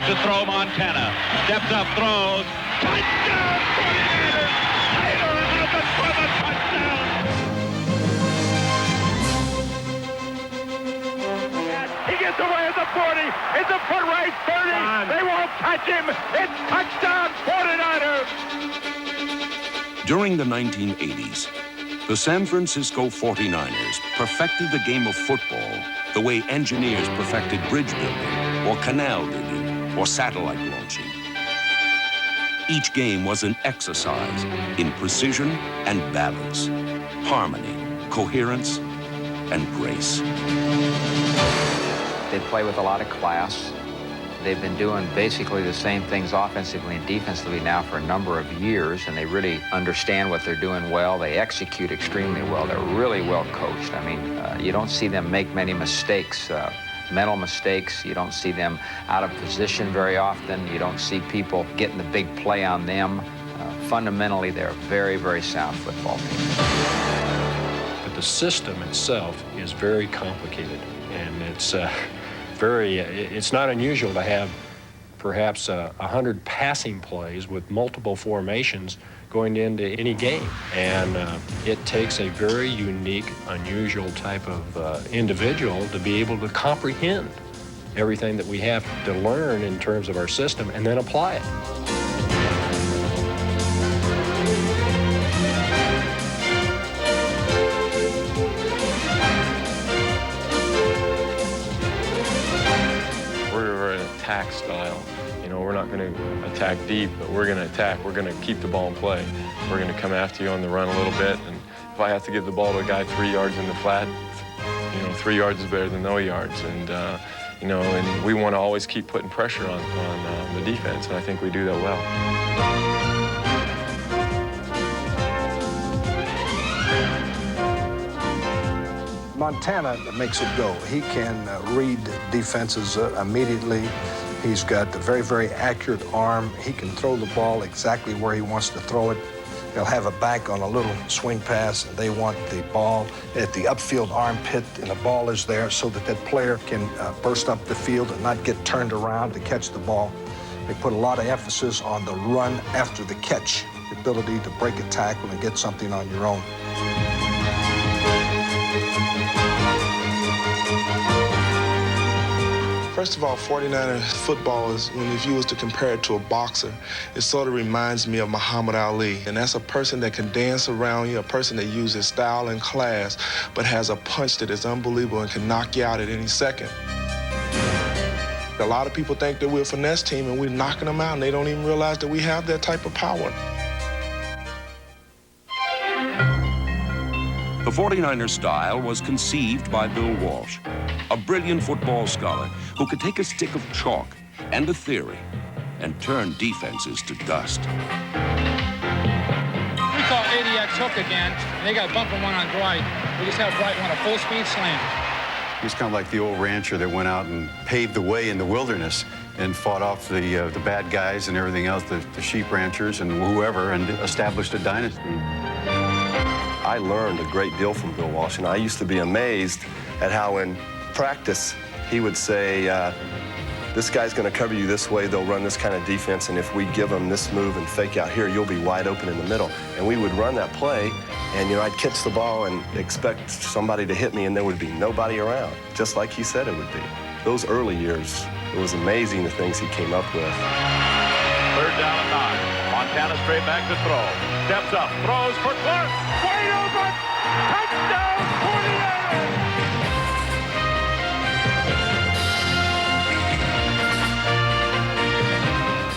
to throw. Montana steps up, throws. Touchdown, 49ers! Taylor has it for the touchdown! He gets away at the 40. It's a foot race, 30. They won't touch him. It's touchdown, 49ers! During the 1980s, the San Francisco 49ers perfected the game of football the way engineers perfected bridge building or canal digging or satellite launching. Each game was an exercise in precision and balance, harmony, coherence, and grace. They play with a lot of class. They've been doing basically the same things offensively and defensively now for a number of years, and they really understand what they're doing well. They execute extremely well. They're really well coached. I mean, you don't see them make many mistakes, mental mistakes. You don't see them out of position very often. You don't see people getting the big play on them. Fundamentally, they're a very, very sound football team. But the system itself is very complicated, and it's not unusual to have perhaps 100 passing plays with multiple formations going into any game. And it takes a very unique, unusual type of individual to be able to comprehend everything that we have to learn in terms of our system and then apply it. Attack style. You know, we're not going to attack deep, but we're going to attack. We're going to keep the ball in play. We're going to come after you on the run a little bit, and if I have to give the ball to a guy 3 yards in the flat, you know, 3 yards is better than no yards. And you know, and we want to always keep putting pressure on the defense, and I think we do that well. Montana makes it go. He can read defenses immediately. He's got a very, very accurate arm. He can throw the ball exactly where he wants to throw it. He'll have a back on a little swing pass, and they want the ball at the upfield armpit, and the ball is there so that that player can burst up the field and not get turned around to catch the ball. They put a lot of emphasis on the run after the catch, the ability to break a tackle and get something on your own. First of all, 49er football is, if you was to compare it to a boxer, it sort of reminds me of Muhammad Ali. And that's a person that can dance around you, a person that uses style and class, but has a punch that is unbelievable and can knock you out at any second. A lot of people think that we're a finesse team and we're knocking them out, and they don't even realize that we have that type of power. The 49er style was conceived by Bill Walsh, a brilliant football scholar who could take a stick of chalk and a theory and turn defenses to dust. We call ADX hook again, and they got bumping one on Bright. We just have Bright run a full-speed slant. He's kind of like the old rancher that went out and paved the way in the wilderness and fought off the bad guys and everything else, the sheep ranchers and whoever, and established a dynasty. I learned a great deal from Bill Walsh, and I used to be amazed at how in practice he would say, this guy's going to cover you this way, they'll run this kind of defense, and if we give them this move and fake out here, you'll be wide open in the middle. And we would run that play, and, you know, I'd catch the ball and expect somebody to hit me, and there would be nobody around, just like he said it would be. Those early years, it was amazing the things he came up with. Third down and 9. Montana straight back to throw. Steps up, throws for Clark. Wide open! Touchdown, 49ers!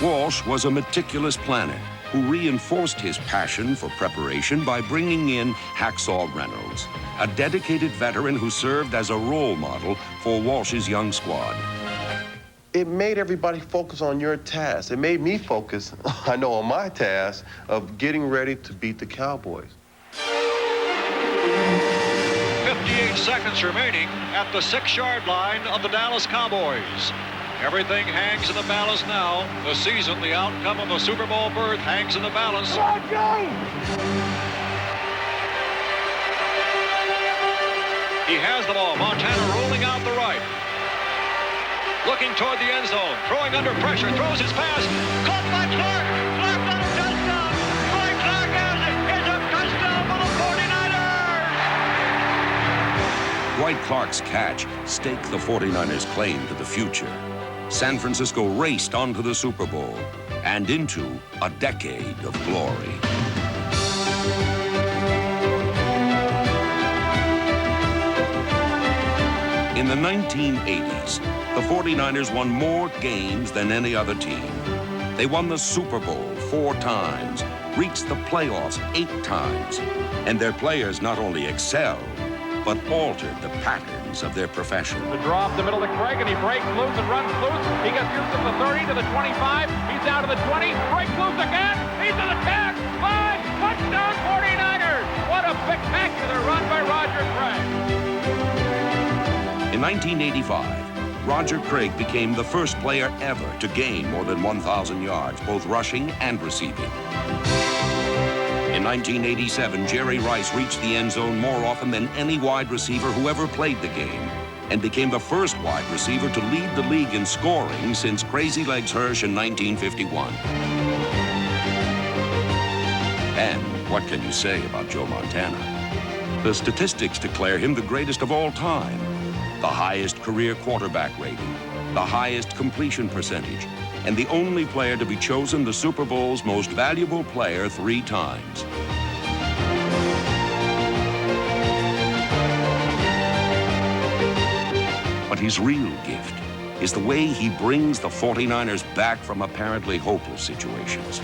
Walsh was a meticulous planner who reinforced his passion for preparation by bringing in Hacksaw Reynolds, a dedicated veteran who served as a role model for Walsh's young squad. It made everybody focus on your task. It made me focus, I know, on my task of getting ready to beat the Cowboys. 58 seconds remaining at the 6-yard line of the Dallas Cowboys. Everything hangs in the balance now. The season, the outcome of a Super Bowl berth hangs in the balance. He has the ball. Montana rolling out the right. looking toward the end zone, throwing under pressure, throws his pass, caught by Clark. Clark got a touchdown. Roy Clark has it. It's a touchdown for the 49ers. Dwight Clark's catch staked the 49ers' claim to the future. San Francisco raced onto the Super Bowl and into a decade of glory. In the 1980s, the 49ers won more games than any other team. They won the Super Bowl 4 times, reached the playoffs 8 times, and their players not only excelled, but altered the patterns of their profession. The draw up the middle to Craig, and he breaks loose and runs loose. He gets through from the 30 to the 25. He's down to the 20, breaks loose again. He's to the 10, 5, touchdown 49ers. What a spectacular run by Roger Craig. In 1985, Roger Craig became the first player ever to gain more than 1,000 yards, both rushing and receiving. In 1987, Jerry Rice reached the end zone more often than any wide receiver who ever played the game, and became the first wide receiver to lead the league in scoring since Crazy Legs Hirsch in 1951. And what can you say about Joe Montana? The statistics declare him the greatest of all time. The highest career quarterback rating, the highest completion percentage, and the only player to be chosen the Super Bowl's most valuable player 3 times. But his real gift is the way he brings the 49ers back from apparently hopeless situations.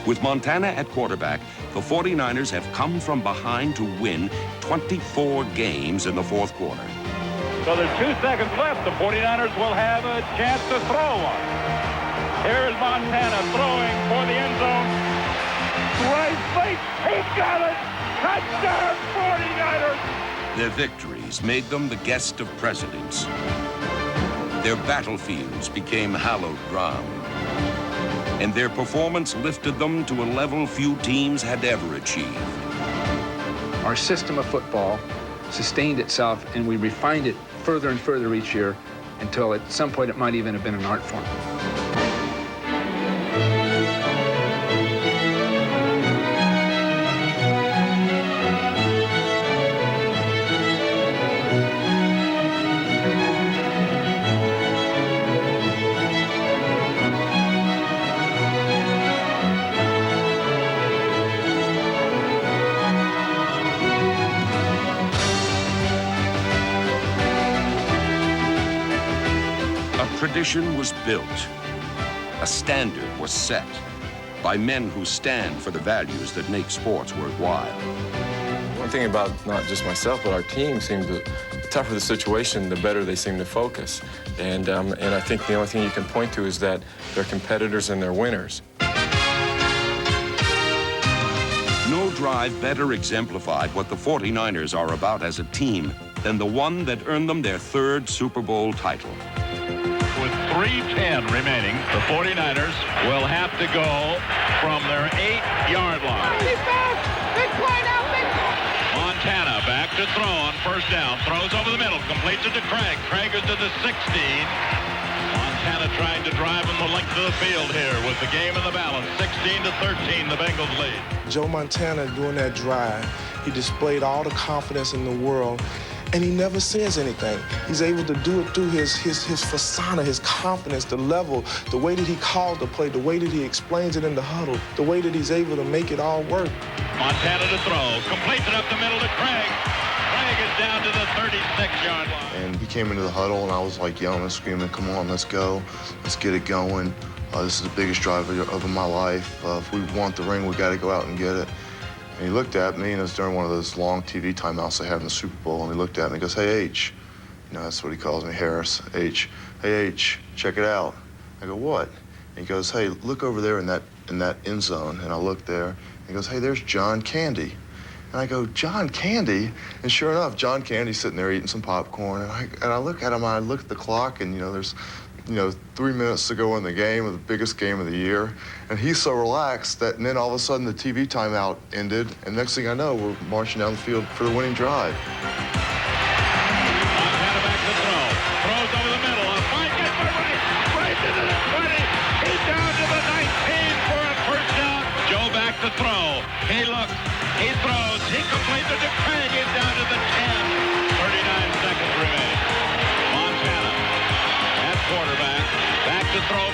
With Montana at quarterback, the 49ers have come from behind to win 24 games in the 4th quarter. So there's 2 seconds left. The 49ers will have a chance to throw one. Here's Montana throwing for the end zone. Right place. He got it. Touchdown 49ers. Their victories made them the guest of presidents. Their battlefields became hallowed ground. And their performance lifted them to a level few teams had ever achieved. Our system of football sustained itself, and we refined it further and further each year until at some point it might even have been an art form. A tradition was built. A standard was set by men who stand for the values that make sports worthwhile. One thing about not just myself, but our team seemed to, the tougher the situation, the better they seem to focus. And I think the only thing you can point to is that they're competitors and they're winners. No drive better exemplified what the 49ers are about as a team than the one that earned them their 3rd Super Bowl title. With 3:10 remaining, the 49ers will have to go from their 8-yard line. Big play now, Montana back to throw on 1st down. Throws over the middle, completes it to Craig. Craig is to the 16. Montana trying to drive him the length of the field here with the game in the balance. 16-13, the Bengals lead. Joe Montana, during that drive, he displayed all the confidence in the world, and he never says anything. He's able to do it through his persona, his confidence, the level, the way that he calls the play, the way that he explains it in the huddle, the way that he's able to make it all work. Montana to throw, completes it up the middle to Craig. Craig is down to the 36-yard line. And he came into the huddle, and I was like yelling and screaming, "Come on, let's go. Let's get it going. This is the biggest drive of my life. If we want the ring, we got to go out and get it." And he looked at me, and it was during one of those long TV timeouts they had in the Super Bowl, and he looked at me and goes, "Hey, H." You know, that's what he calls me, Harris, H. "Hey, H, check it out." I go, "What?" And he goes, "Hey, look over there in that end zone." And I look there, and he goes, "Hey, there's John Candy." And I go, "John Candy?" And sure enough, John Candy's sitting there eating some popcorn, and I look at him, and I look at the clock, and, there's 3 minutes to go in the game, the biggest game of the year. And he's so relaxed that, and then all of a sudden the TV timeout ended, and next thing I know, we're marching down the field for the winning drive. Montana back to throw. Throws over the middle. On a fine catch by Reaired.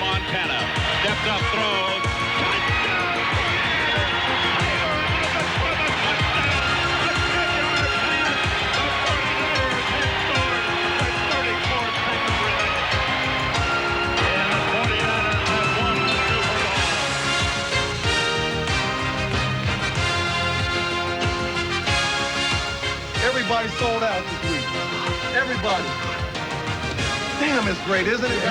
Montana. Stepped up, throws. Touchdown! Everybody sold out this week. Everybody. Damn, it's great, isn't it?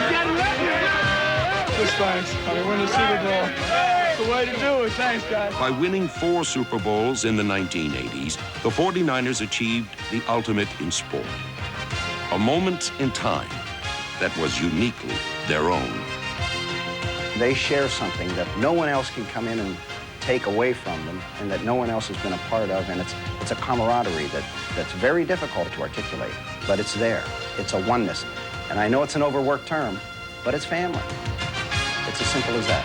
Just thanks. I mean, win the Super Bowl. That's the way to do it. Thanks, guys. By winning 4 Super Bowls in the 1980s, the 49ers achieved the ultimate in sport. A moment in time that was uniquely their own. They share something that no one else can come in and take away from them, and that no one else has been a part of, and it's a camaraderie that's very difficult to articulate, but it's there. It's a oneness. And I know it's an overworked term, but it's family. It's as simple as that.